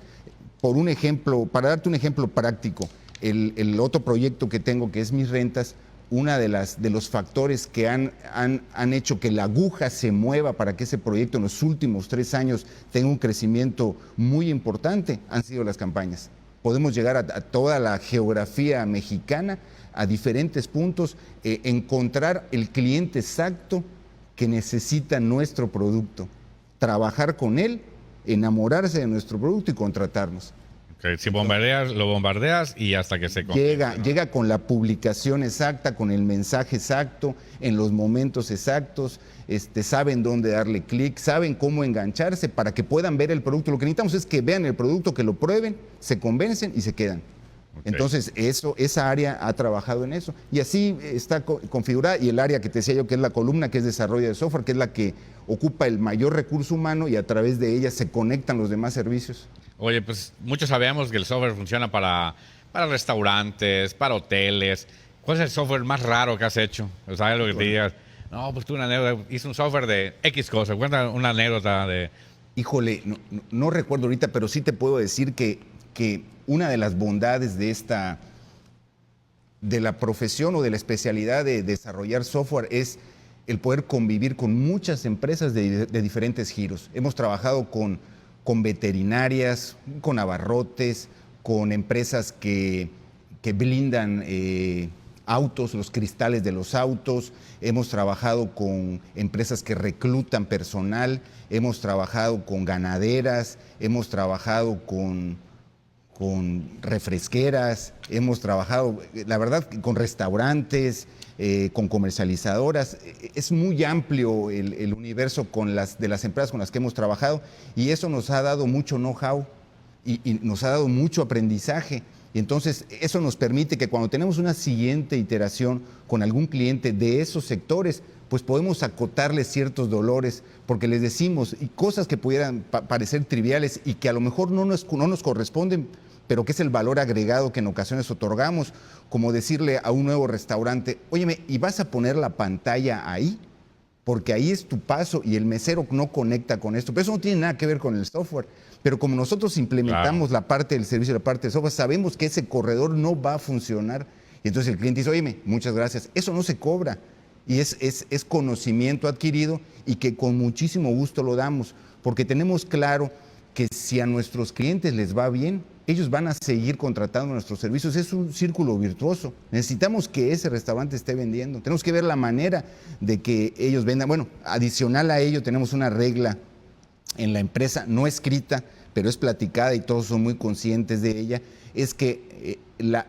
Por un ejemplo, para darte un ejemplo práctico, el otro proyecto que tengo, que es Mis Rentas, una de los factores que han hecho que la aguja se mueva para que ese proyecto en los últimos 3 años tenga un crecimiento muy importante han sido las campañas. Podemos llegar a toda la geografía mexicana, a diferentes puntos, encontrar el cliente exacto que necesita nuestro producto, trabajar con él, enamorarse de nuestro producto y contratarnos. Okay. Si bombardeas, lo bombardeas y hasta que se convierta, ¿no? Llega con la publicación exacta, con el mensaje exacto, en los momentos exactos, saben dónde darle clic, saben cómo engancharse para que puedan ver el producto. Lo que necesitamos es que vean el producto, que lo prueben, se convencen y se quedan. Okay. Entonces, esa área ha trabajado en eso. Y así está configurada. Y el área que te decía yo, que es la columna, que es desarrollo de software, que es la que ocupa el mayor recurso humano, y a través de ella se conectan los demás servicios. Oye, pues muchos sabemos que el software funciona para restaurantes, para hoteles. ¿Cuál es el software más raro que has hecho? O sea, algo que te digas, no, pues tú una anécdota, hice un software de X cosa. Cuenta una anécdota de... Híjole, no recuerdo ahorita, pero sí te puedo decir que una de las bondades de la profesión o de la especialidad de desarrollar software es el poder convivir con muchas empresas de diferentes giros. Hemos trabajado con veterinarias, con abarrotes, con empresas que blindan autos, los cristales de los autos. Hemos trabajado con empresas que reclutan personal, hemos trabajado con ganaderas, hemos trabajado con con refresqueras, hemos trabajado, la verdad, con restaurantes, con comercializadoras. Es muy amplio el universo de las empresas con las que hemos trabajado y eso nos ha dado mucho know-how y nos ha dado mucho aprendizaje. Y entonces eso nos permite que cuando tenemos una siguiente iteración con algún cliente de esos sectores, pues podemos acotarles ciertos dolores, porque les decimos y cosas que pudieran parecer triviales y que a lo mejor no nos corresponden, pero que es el valor agregado que en ocasiones otorgamos, como decirle a un nuevo restaurante, óyeme, ¿y vas a poner la pantalla ahí? Porque ahí es tu paso y el mesero no conecta con esto. Pero eso no tiene nada que ver con el software. Pero como nosotros implementamos la parte del servicio, la parte del software, sabemos que ese corredor no va a funcionar. Y entonces el cliente dice, óyeme, muchas gracias. Eso no se cobra. Y es conocimiento adquirido y que con muchísimo gusto lo damos. Porque tenemos claro que si a nuestros clientes les va bien, ellos van a seguir contratando nuestros servicios. Es un círculo virtuoso. Necesitamos que ese restaurante esté vendiendo. Tenemos que ver la manera de que ellos vendan. Bueno, adicional a ello tenemos una regla en la empresa, no escrita, pero es platicada y todos son muy conscientes de ella, es que la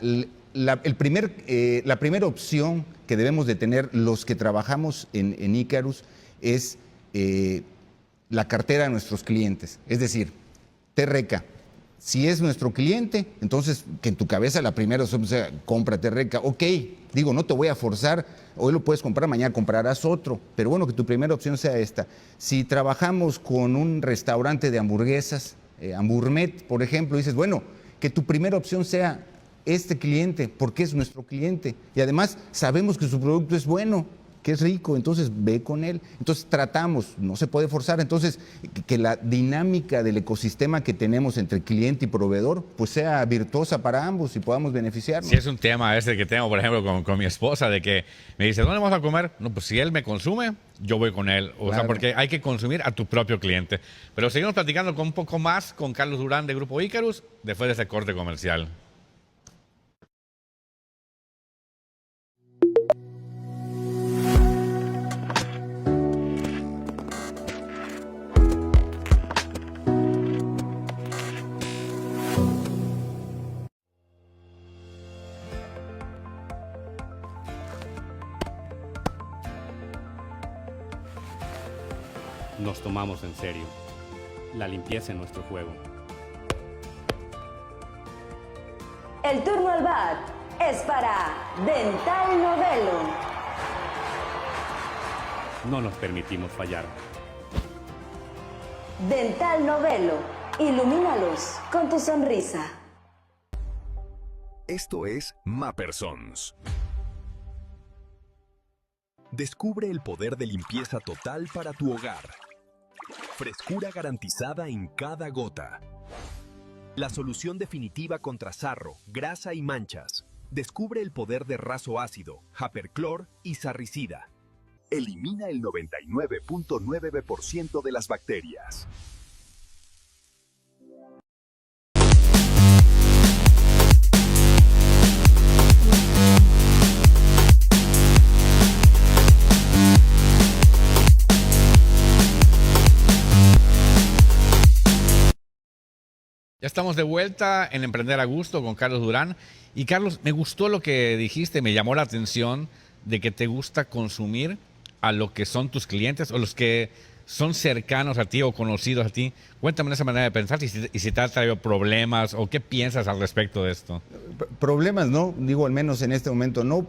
primera opción que debemos de tener los que trabajamos en Icarus es la cartera de nuestros clientes. Es decir, TRECA. Si es nuestro cliente, entonces que en tu cabeza la primera opción sea, cómprate TRECA. Ok, digo, no te voy a forzar, hoy lo puedes comprar, mañana comprarás otro, pero bueno, que tu primera opción sea esta. Si trabajamos con un restaurante de hamburguesas, Hamburmet, por ejemplo, dices, bueno, que tu primera opción sea este cliente, porque es nuestro cliente. Y además sabemos que su producto es bueno, que es rico, entonces ve con él. Entonces tratamos, no se puede forzar, entonces que la dinámica del ecosistema que tenemos entre cliente y proveedor pues sea virtuosa para ambos y podamos beneficiarnos. Sí, es un tema ese que tengo, por ejemplo, con mi esposa, de que me dice, ¿dónde vamos a comer? No, pues si él me consume, yo voy con él. O sea, porque hay que consumir a tu propio cliente. Pero seguimos platicando con un poco más con Carlos Durán de Grupo Icarus después de ese corte comercial. Nos tomamos en serio la limpieza en nuestro juego. El turno al bat es para Dental Novelo. No nos permitimos fallar. Dental Novelo, ilumínalos con tu sonrisa. Esto es Mappersons. Descubre el poder de limpieza total para tu hogar. Frescura garantizada en cada gota. La solución definitiva contra sarro, grasa y manchas. Descubre el poder de raso ácido, Haperclor y sarricida. Elimina el 99.9% de las bacterias. Ya estamos de vuelta en Emprender a Gusto con Carlos Durán. Y Carlos, me gustó lo que dijiste, me llamó la atención de que te gusta consumir a lo que son tus clientes o los que son cercanos a ti o conocidos a ti. Cuéntame esa manera de pensar y si te ha traído problemas o qué piensas al respecto de esto. Problemas, no, digo, al menos en este momento no.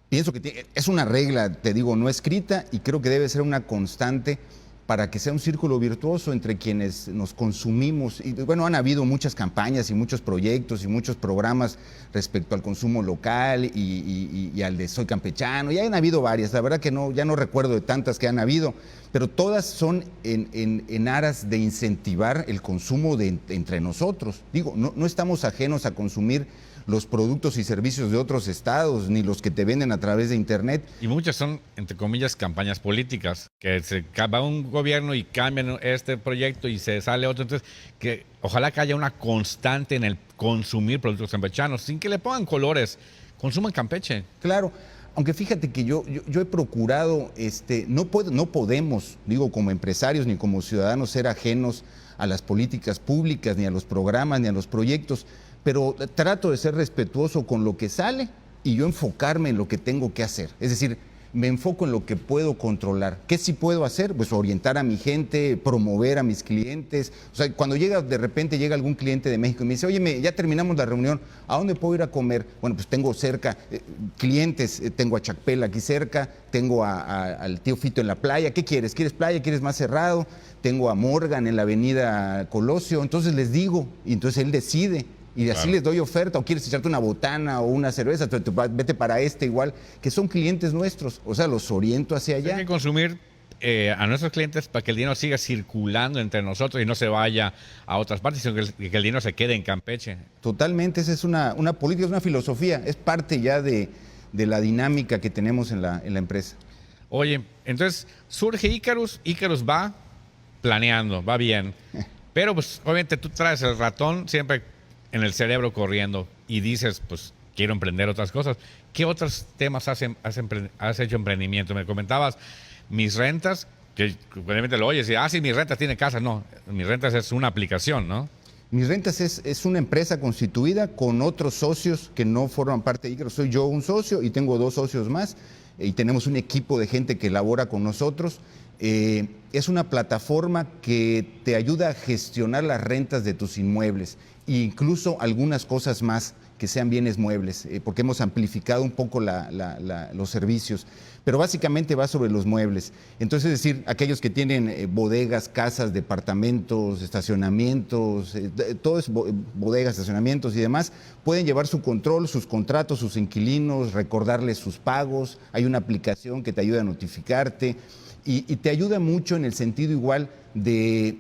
Pienso que es una regla, te digo, no escrita y creo que debe ser una constante para que sea un círculo virtuoso entre quienes nos consumimos. Y bueno, han habido muchas campañas y muchos proyectos y muchos programas respecto al consumo local y al de Soy Campechano. Ya han habido varias, la verdad que no, ya no recuerdo de tantas que han habido, pero todas son en aras de incentivar el consumo entre nosotros. Digo, no estamos ajenos a consumir los productos y servicios de otros estados, ni los que te venden a través de internet. Y muchas son, entre comillas, campañas políticas, que se va un gobierno y cambian este proyecto y se sale otro. Entonces, que ojalá que haya una constante en el consumir productos campechanos, sin que le pongan colores. Consuman Campeche. Claro. Aunque fíjate que yo he procurado, no podemos, digo, como empresarios ni como ciudadanos, ser ajenos a las políticas públicas, ni a los programas, ni a los proyectos, pero trato de ser respetuoso con lo que sale y yo enfocarme en lo que tengo que hacer. Es decir, me enfoco en lo que puedo controlar. ¿Qué sí puedo hacer? Pues orientar a mi gente, promover a mis clientes. O sea, cuando de repente llega algún cliente de México y me dice, oye, ya terminamos la reunión, ¿a dónde puedo ir a comer? Bueno, pues tengo cerca clientes, tengo a Chacpel aquí cerca, tengo al tío Fito en la playa. ¿Qué quieres? ¿Quieres playa? ¿Quieres más cerrado? Tengo a Morgan en la avenida Colosio. Entonces les digo, y entonces él decide. Y así les doy oferta, o quieres echarte una botana o una cerveza, vete para igual, que son clientes nuestros, o sea, los oriento hacia allá. Hay que consumir a nuestros clientes para que el dinero siga circulando entre nosotros y no se vaya a otras partes, sino que el dinero se quede en Campeche. Totalmente, esa es una política, es una filosofía, es parte ya de la dinámica que tenemos en la empresa. Oye, entonces surge Icarus va planeando, va bien, pero pues obviamente tú traes el ratón siempre en el cerebro corriendo y dices, pues quiero emprender otras cosas. ¿Qué otros temas has hecho emprendimiento? Me comentabas Mis Rentas, que obviamente lo oyes y, sí, Mis Rentas tiene casa. No, Mis Rentas es una aplicación, ¿no? Mis Rentas es una empresa constituida con otros socios que no forman parte de Icarus. Soy yo un socio y tengo 2 socios más y tenemos un equipo de gente que labora con nosotros. Es una plataforma que te ayuda a gestionar las rentas de tus inmuebles e incluso algunas cosas más que sean bienes muebles, porque hemos amplificado un poco los servicios, pero básicamente va sobre los muebles. Entonces, es decir, aquellos que tienen bodegas, casas, departamentos, estacionamientos, todo es bodegas, estacionamientos y demás, pueden llevar su control, sus contratos, sus inquilinos, recordarles sus pagos. Hay una aplicación que te ayuda a notificarte y te ayuda mucho en el sentido igual de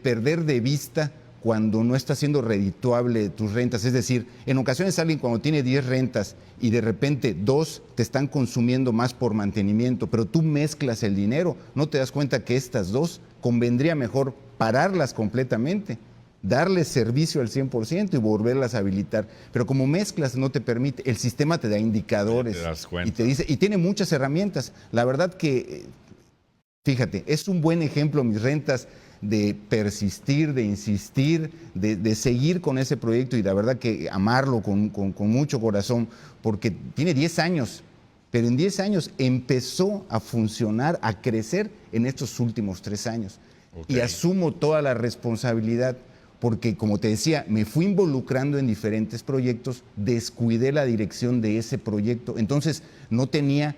perder de vista cuando no está siendo redituable tus rentas. Es decir, en ocasiones alguien cuando tiene 10 rentas y de repente 2 te están consumiendo más por mantenimiento, pero tú mezclas el dinero, no te das cuenta que estas 2 convendría mejor pararlas completamente, darles servicio al 100% y volverlas a habilitar. Pero como mezclas no te permite, el sistema te da indicadores te das cuenta. Y te dice, y tiene muchas herramientas. La verdad que, fíjate, es un buen ejemplo Mis Rentas de persistir, de insistir, de seguir con ese proyecto y la verdad que amarlo con mucho corazón, porque tiene 10 años, pero en 10 años empezó a funcionar, a crecer en estos últimos 3 años. Okay. Y asumo toda la responsabilidad, porque como te decía, me fui involucrando en diferentes proyectos, descuidé la dirección de ese proyecto, entonces no tenía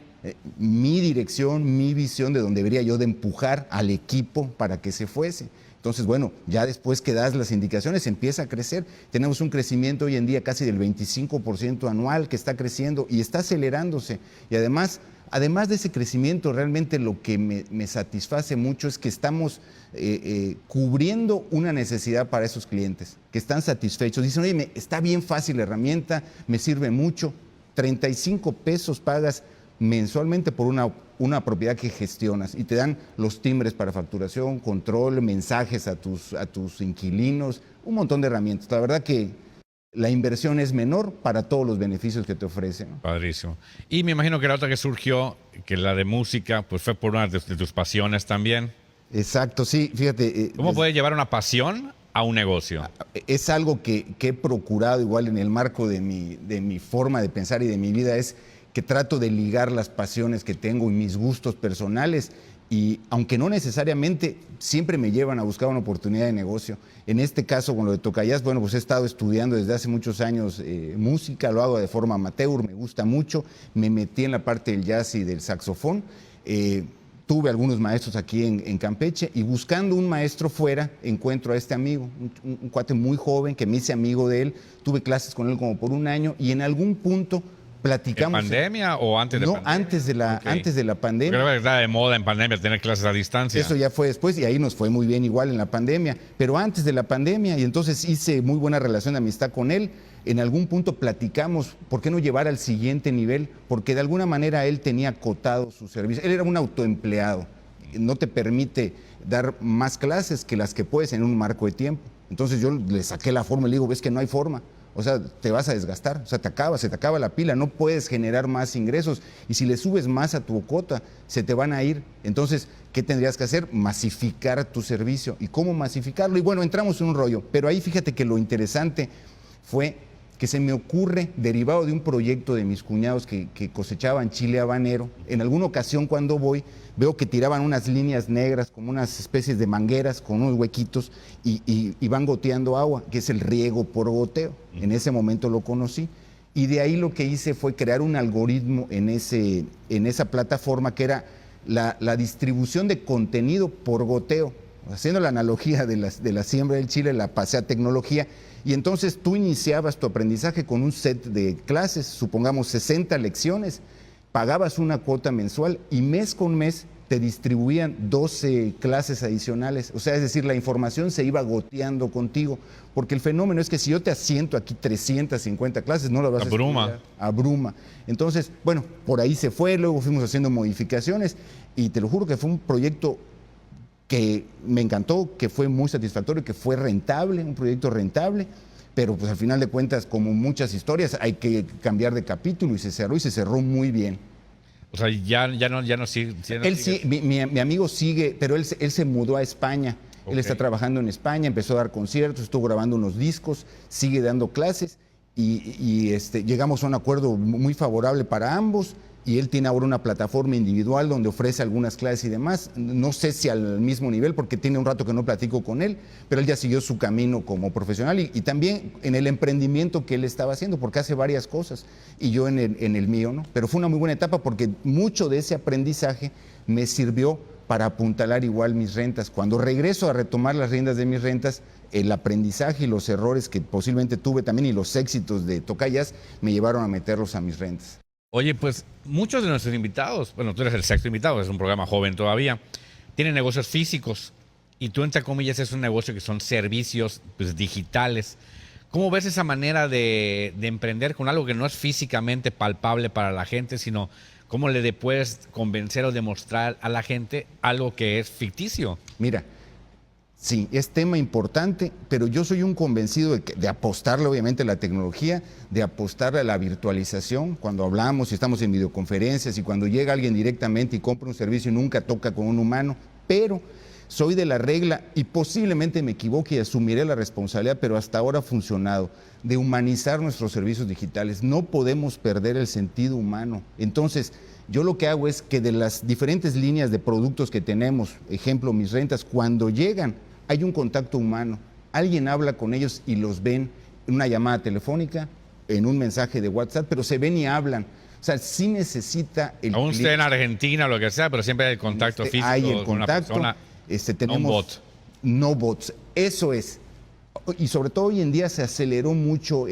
mi dirección, mi visión de donde debería yo de empujar al equipo para que se fuese. Entonces, bueno, ya después que das las indicaciones empieza a crecer. Tenemos un crecimiento hoy en día casi del 25% anual que está creciendo y está acelerándose. Y además de ese crecimiento, realmente lo que me satisface mucho es que estamos cubriendo una necesidad para esos clientes, que están satisfechos. Dicen, oye, está bien fácil la herramienta, me sirve mucho. 35 pesos pagas mensualmente por una propiedad que gestionas y te dan los timbres para facturación, control, mensajes a tus inquilinos, un montón de herramientas. La verdad que la inversión es menor para todos los beneficios que te ofrecen, ¿no? Padrísimo. Y me imagino que la otra que surgió, que la de música, pues fue por una de tus pasiones también. Exacto, sí, fíjate. ¿Cómo puedes llevar una pasión a un negocio? Es algo que he procurado igual en el marco de mi forma de pensar y de mi vida, es que trato de ligar las pasiones que tengo y mis gustos personales y aunque no necesariamente siempre me llevan a buscar una oportunidad de negocio. En este caso con lo de Tocayas, bueno, pues he estado estudiando desde hace muchos años música, lo hago de forma amateur, me gusta mucho, me metí en la parte del jazz y del saxofón, tuve algunos maestros aquí en Campeche y buscando un maestro fuera encuentro a este amigo, un cuate muy joven que me hice amigo de él, tuve clases con él como por 1 año y en algún punto platicamos. ¿En pandemia o antes de pandemia? No, antes de la pandemia. Creo que está de moda en pandemia tener clases a distancia. Eso ya fue después y ahí nos fue muy bien igual en la pandemia, pero antes de la pandemia y entonces hice muy buena relación de amistad con él. En algún punto platicamos, ¿por qué no llevar al siguiente nivel? Porque de alguna manera él tenía acotado su servicio. Él era un autoempleado, no te permite dar más clases que las que puedes en un marco de tiempo. Entonces yo le saqué la forma y le digo, ves que no hay forma. O sea, te vas a desgastar, o sea, se te acaba la pila, no puedes generar más ingresos y si le subes más a tu cuota, se te van a ir. Entonces, ¿qué tendrías que hacer? Masificar tu servicio. ¿Y cómo masificarlo? Y bueno, entramos en un rollo, pero ahí fíjate que lo interesante fue que se me ocurre, derivado de un proyecto de mis cuñados que cosechaban chile habanero. En alguna ocasión cuando voy, veo que tiraban unas líneas negras, como unas especies de mangueras con unos huequitos y van goteando agua, que es el riego por goteo. En ese momento lo conocí. Y de ahí lo que hice fue crear un algoritmo en esa plataforma que era la distribución de contenido por goteo. Haciendo la analogía de la siembra del chile, la pasé a tecnología. Y entonces tú iniciabas tu aprendizaje con un set de clases, supongamos 60 lecciones, pagabas una cuota mensual y mes con mes te distribuían 12 clases adicionales. O sea, es decir, la información se iba goteando contigo, porque el fenómeno es que si yo te asiento aquí 350 clases, no las vas a estudiar. Abruma. Entonces, bueno, por ahí se fue, luego fuimos haciendo modificaciones y te lo juro que fue un proyecto que me encantó, que fue muy satisfactorio, que fue rentable, un proyecto rentable, pero pues al final de cuentas, como muchas historias, hay que cambiar de capítulo y se cerró muy bien. O sea, ya no sigue. Mi amigo sigue, pero él se mudó a España. Okay. Él está trabajando en España, empezó a dar conciertos, estuvo grabando unos discos, sigue dando clases y llegamos a un acuerdo muy favorable para ambos. Y él tiene ahora una plataforma individual donde ofrece algunas clases y demás. No sé si al mismo nivel, porque tiene un rato que no platico con él, pero él ya siguió su camino como profesional y también en el emprendimiento que él estaba haciendo, porque hace varias cosas, y yo en el mío, ¿no? Pero fue una muy buena etapa porque mucho de ese aprendizaje me sirvió para apuntalar igual mis rentas. Cuando regreso a retomar las riendas de mis rentas, el aprendizaje y los errores que posiblemente tuve también y los éxitos de Tocayas me llevaron a meterlos a mis rentas. Oye, pues muchos de nuestros invitados, bueno, tú eres el sexto invitado, es un programa joven todavía, tienen negocios físicos y tú, entre comillas, es un negocio que son servicios pues, digitales. ¿Cómo ves esa manera de emprender con algo que no es físicamente palpable para la gente, sino cómo le puedes convencer o demostrar a la gente algo que es ficticio? Mira, sí, es tema importante, pero yo soy un convencido de apostarle obviamente a la tecnología, de apostarle a la virtualización. Cuando hablamos y estamos en videoconferencias y cuando llega alguien directamente y compra un servicio y nunca toca con un humano, pero soy de la regla y posiblemente me equivoque y asumiré la responsabilidad, pero hasta ahora ha funcionado, de humanizar nuestros servicios digitales. No podemos perder el sentido humano. Entonces, yo lo que hago es que de las diferentes líneas de productos que tenemos, ejemplo, mis rentas, cuando llegan, hay un contacto humano, alguien habla con ellos y los ven en una llamada telefónica, en un mensaje de WhatsApp, pero se ven y hablan. O sea, sí necesita el aún esté en Argentina o lo que sea, pero siempre hay el contacto físico hay el con contacto, una persona, tenemos no un bot. No bots, eso es. Y sobre todo hoy en día se aceleró mucho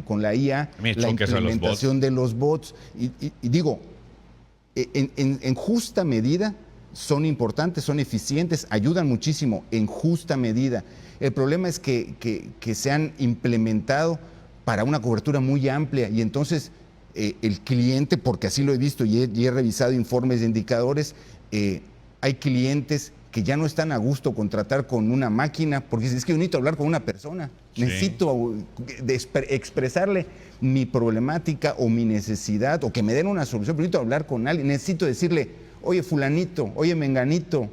con la IA, la implementación de los bots. Y digo, en justa medida son importantes, son eficientes, ayudan muchísimo en justa medida. El problema es que se han implementado para una cobertura muy amplia y entonces el cliente, porque así lo he visto y he revisado informes de indicadores, hay clientes que ya no están a gusto contratar con una máquina, porque es que yo necesito hablar con una persona, sí. Necesito expresarle mi problemática o mi necesidad, o que me den una solución, pero necesito hablar con alguien, necesito decirle, oye fulanito, oye menganito,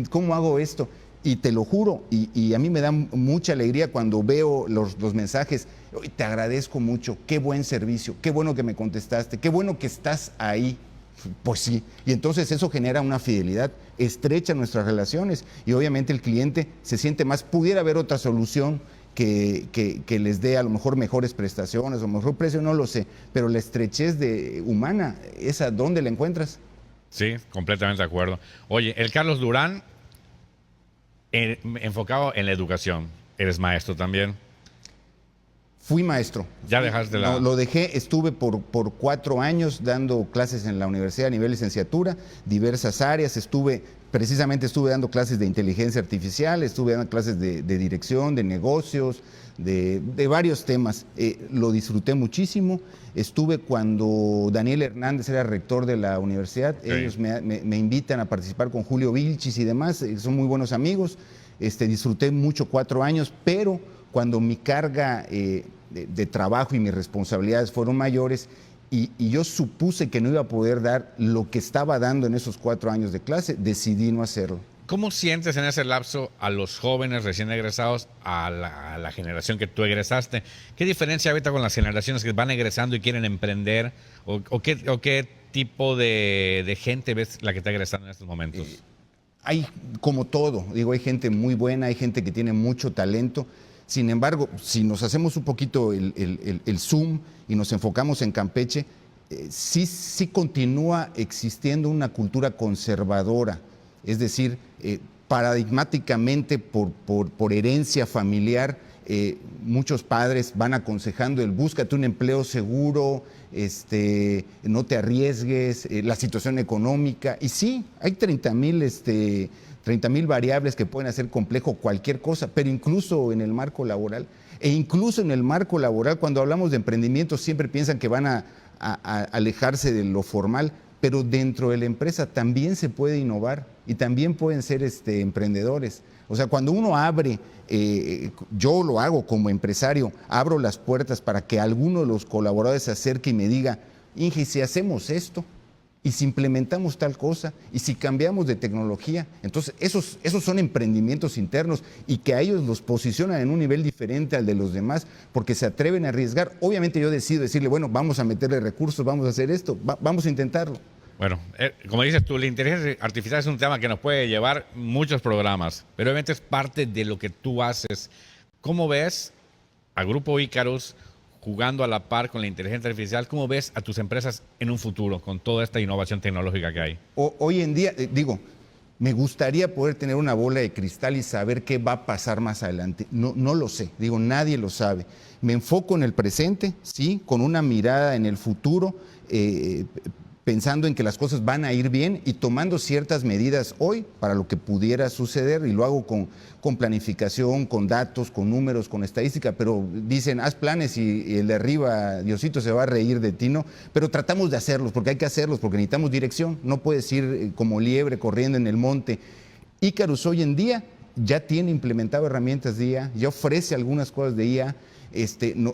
¿cómo hago esto? Y te lo juro, y a mí me da mucha alegría cuando veo los mensajes, te agradezco mucho, qué buen servicio, qué bueno que me contestaste, qué bueno que estás ahí. Pues sí, y entonces eso genera una fidelidad, estrecha nuestras relaciones y obviamente el cliente se siente más, pudiera haber otra solución que les dé a lo mejor mejores prestaciones o mejor precio, no lo sé, pero la estrechez humana, ¿esa dónde la encuentras? Sí, completamente de acuerdo. Oye, el Carlos Durán, enfocado en la educación, eres maestro también. Fui maestro. ¿Ya dejaste No, lo dejé, estuve por 4 años dando clases en la universidad a nivel licenciatura, diversas áreas, precisamente estuve dando clases de inteligencia artificial, estuve dando clases de dirección, de negocios, de varios temas. Lo disfruté muchísimo. Estuve cuando Daniel Hernández era rector de la universidad, ellos me invitan a participar con Julio Vilchis y demás, son muy buenos amigos. Disfruté mucho 4 años, pero cuando mi carga de trabajo y mis responsabilidades fueron mayores y yo supuse que no iba a poder dar lo que estaba dando en esos 4 años de clase, decidí no hacerlo. ¿Cómo sientes en ese lapso a los jóvenes recién egresados, a la generación que tú egresaste? ¿Qué diferencia hay ahorita con las generaciones que van egresando y quieren emprender? ¿O qué tipo de gente ves la que está egresando en estos momentos? Hay como todo, digo, hay gente muy buena, hay gente que tiene mucho talento. Sin embargo, si nos hacemos un poquito el zoom y nos enfocamos en Campeche, sí continúa existiendo una cultura conservadora. Es decir, paradigmáticamente por herencia familiar, muchos padres van aconsejando el búscate un empleo seguro, no te arriesgues, la situación económica. Y sí, hay 30,000 variables que pueden hacer complejo cualquier cosa, pero incluso en el marco laboral. E incluso en el marco laboral, cuando hablamos de emprendimiento, siempre piensan que van a alejarse de lo formal, pero dentro de la empresa también se puede innovar y también pueden ser emprendedores. O sea, cuando uno abre, yo lo hago como empresario, abro las puertas para que alguno de los colaboradores se acerque y me diga, Inge, si hacemos esto, y si implementamos tal cosa, y si cambiamos de tecnología, entonces esos son emprendimientos internos y que a ellos los posicionan en un nivel diferente al de los demás, porque se atreven a arriesgar. Obviamente yo decido decirle, bueno, vamos a meterle recursos, vamos a hacer esto, vamos a intentarlo. Bueno, como dices tú, la inteligencia artificial es un tema que nos puede llevar muchos programas, pero obviamente es parte de lo que tú haces. ¿Cómo ves a Grupo Icarus jugando a la par con la inteligencia artificial? ¿Cómo ves a tus empresas en un futuro con toda esta innovación tecnológica que hay? Hoy en día, me gustaría poder tener una bola de cristal y saber qué va a pasar más adelante. No lo sé, nadie lo sabe. Me enfoco en el presente, sí, con una mirada en el futuro, pensando en que las cosas van a ir bien y tomando ciertas medidas hoy para lo que pudiera suceder, y lo hago con planificación, con datos, con números, con estadística, pero dicen, haz planes y el de arriba, Diosito, se va a reír de ti, ¿no? Pero tratamos de hacerlos, porque hay que hacerlos, porque necesitamos dirección, no puedes ir como liebre corriendo en el monte. Icarus hoy en día ya tiene implementado herramientas de IA, ya ofrece algunas cosas de IA.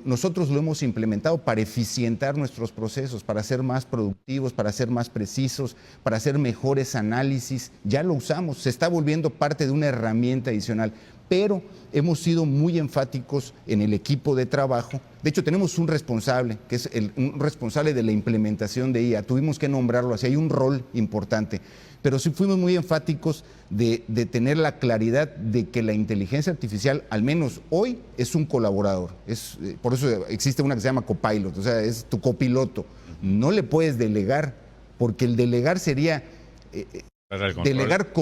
Nosotros lo hemos implementado para eficientar nuestros procesos, para ser más productivos, para ser más precisos, para hacer mejores análisis. Ya lo usamos, se está volviendo parte de una herramienta adicional, pero hemos sido muy enfáticos en el equipo de trabajo. De hecho, tenemos un responsable, que es un responsable de la implementación de IA. Tuvimos que nombrarlo así, hay un rol importante. Pero sí fuimos muy enfáticos de tener la claridad de que la inteligencia artificial, al menos hoy, es un colaborador. Por eso existe una que se llama copilot, o sea, es tu copiloto. No le puedes delegar, porque el delegar sería delegar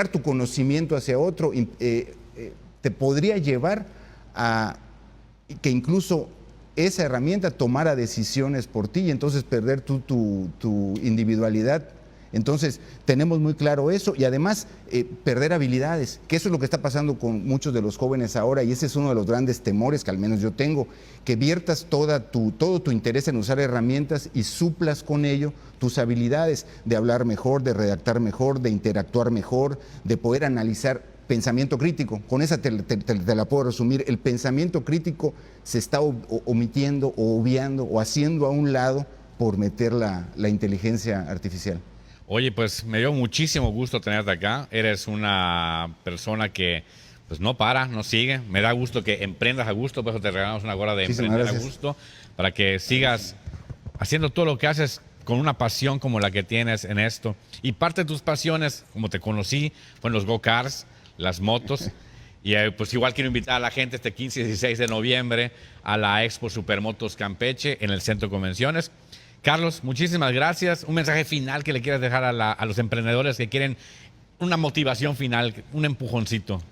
tu conocimiento hacia otro. Te podría llevar a que incluso esa herramienta tomara decisiones por ti y entonces perder tu individualidad. Entonces, tenemos muy claro eso y además perder habilidades, que eso es lo que está pasando con muchos de los jóvenes ahora, y ese es uno de los grandes temores que al menos yo tengo, que viertas todo tu interés en usar herramientas y suplas con ello tus habilidades de hablar mejor, de redactar mejor, de interactuar mejor, de poder analizar. Pensamiento crítico, con esa te la puedo resumir. El pensamiento crítico se está omitiendo o obviando o haciendo a un lado por meter la inteligencia artificial. Oye, pues me dio muchísimo gusto tenerte acá. Eres una persona que pues no para, no sigue. Me da gusto que emprendas a gusto, por eso te regalamos una gorra de emprender a gusto, para que sigas haciendo todo lo que haces con una pasión como la que tienes en esto. Y parte de tus pasiones, como te conocí, fueron los go-karts, las motos. Y pues igual quiero invitar a la gente este 15 y 16 de noviembre a la Expo Supermotos Campeche en el Centro de Convenciones. Carlos, muchísimas gracias. Un mensaje final que le quieras dejar a los emprendedores que quieren una motivación final, un empujoncito.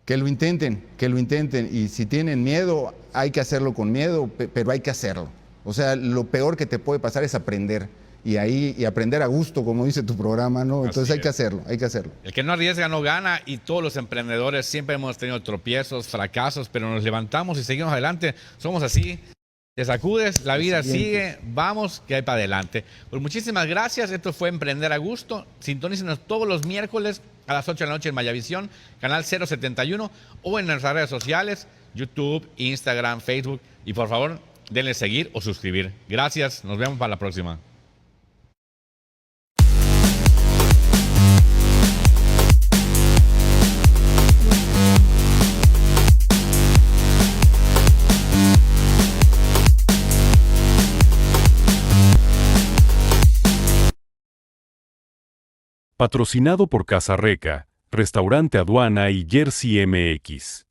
Que lo intenten. Y si tienen miedo, hay que hacerlo con miedo, pero hay que hacerlo. O sea, lo peor que te puede pasar es aprender. Y aprender a gusto, como dice tu programa, ¿no? Entonces hay que hacerlo. El que no arriesga no gana, y todos los emprendedores siempre hemos tenido tropiezos, fracasos, pero nos levantamos y seguimos adelante. Somos así. Te sacudes, la vida Siguiente. sigue, vamos, que hay para adelante. Pues muchísimas gracias, esto fue Emprender a Gusto. Sintonícenos todos los miércoles a las 8 de la noche en Mayavisión, canal 071, o en nuestras redes sociales, YouTube, Instagram, Facebook. Y por favor, denle seguir o suscribir. Gracias, nos vemos para la próxima. Patrocinado por Casa Reca, Restaurante Aduana y Jersey MX.